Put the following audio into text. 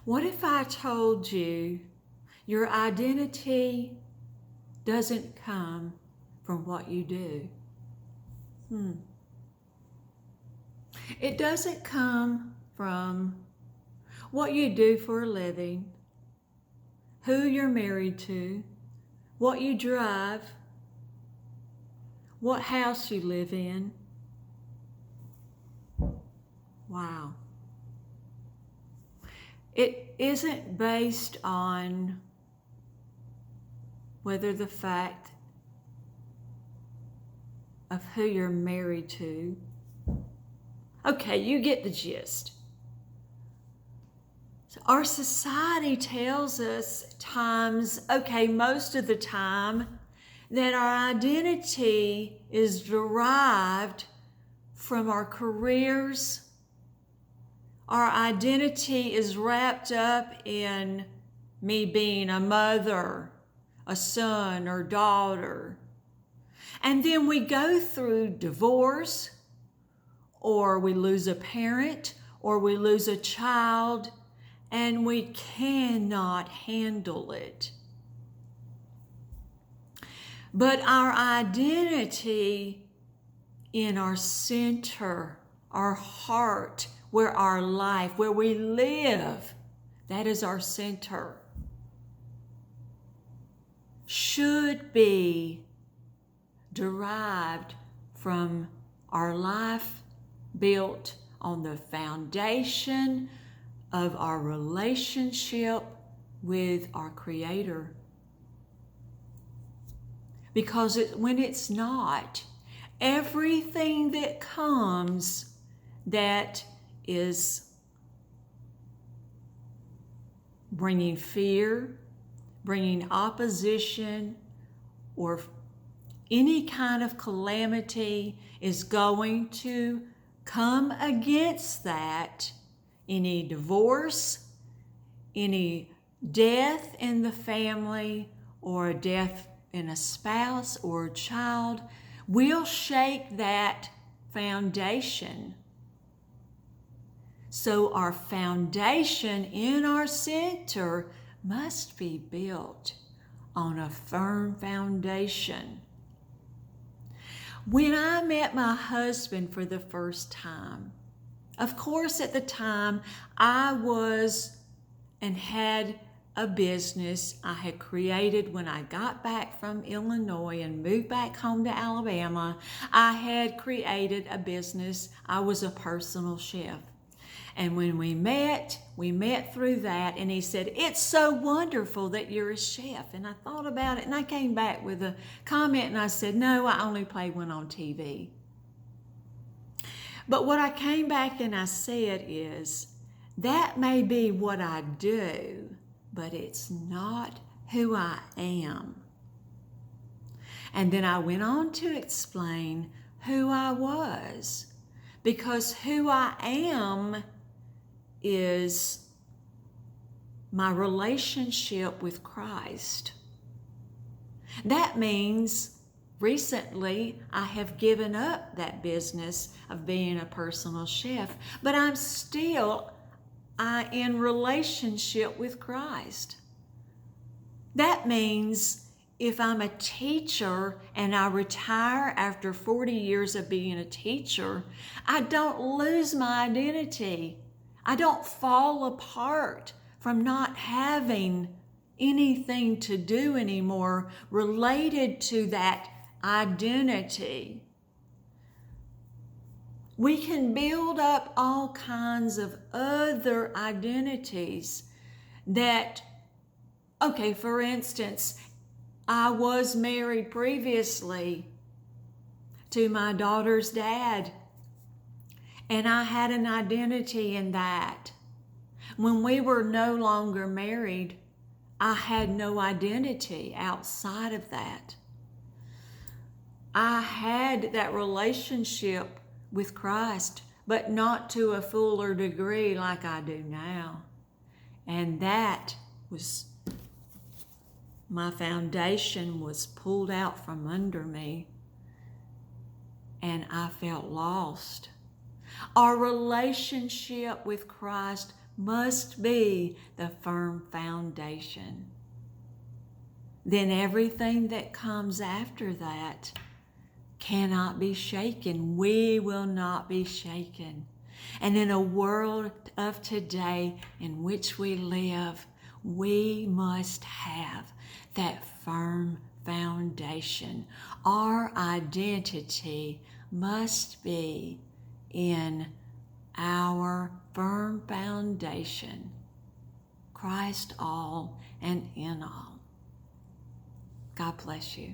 What if I told you your identity doesn't come from what you do? It doesn't come from what you do for a living, who you're married to, what you drive, what house you live in. Wow. It isn't based on whether the fact of who you're married to. Okay, you get the gist. So our society tells us most of the time, that our identity is derived from our careers. Our identity is wrapped up in me being a mother, a son or daughter. And then we go through divorce, or we lose a parent, or we lose a child, and we cannot handle it. But our identity in our center, our heart, where our life, where we live, that is our center, should be derived from our life built on the foundation of our relationship with our Creator. Because when it's not, everything that comes that is bringing fear, bringing opposition, or any kind of calamity is going to come against that. Any divorce, any death in the family, or a death in a spouse or a child will shake that foundation. So our foundation in our center must be built on a firm foundation. When I met my husband for the first time, of course at the time I was and had a business I had created when I got back from Illinois and moved back home to Alabama. I had created a business. I was a personal chef. And when we met through that, and he said, "It's so wonderful that you're a chef." And I thought about it, and I came back with a comment, and I said, "No, I only play one on TV." But what I came back and I said is, that may be what I do, but it's not who I am. And then I went on to explain who I was, because who I am is my relationship with Christ. That means recently I have given up that business of being a personal chef, but I'm still in relationship with Christ. That means if I'm a teacher and I retire after 40 years of being a teacher, I don't lose my identity. I don't fall apart from not having anything to do anymore related to that identity. We can build up all kinds of other identities that, okay, for instance, I was married previously to my daughter's dad, and I had an identity in that. When we were no longer married, I had no identity outside of that. I had that relationship with Christ, but not to a fuller degree like I do now. And that was, my foundation was pulled out from under me, and I felt lost. Our relationship with Christ must be the firm foundation. Then everything that comes after that cannot be shaken. We will not be shaken. And in a world of today in which we live, we must have that firm foundation. Our identity must be in our firm foundation, Christ all and in all. God bless you.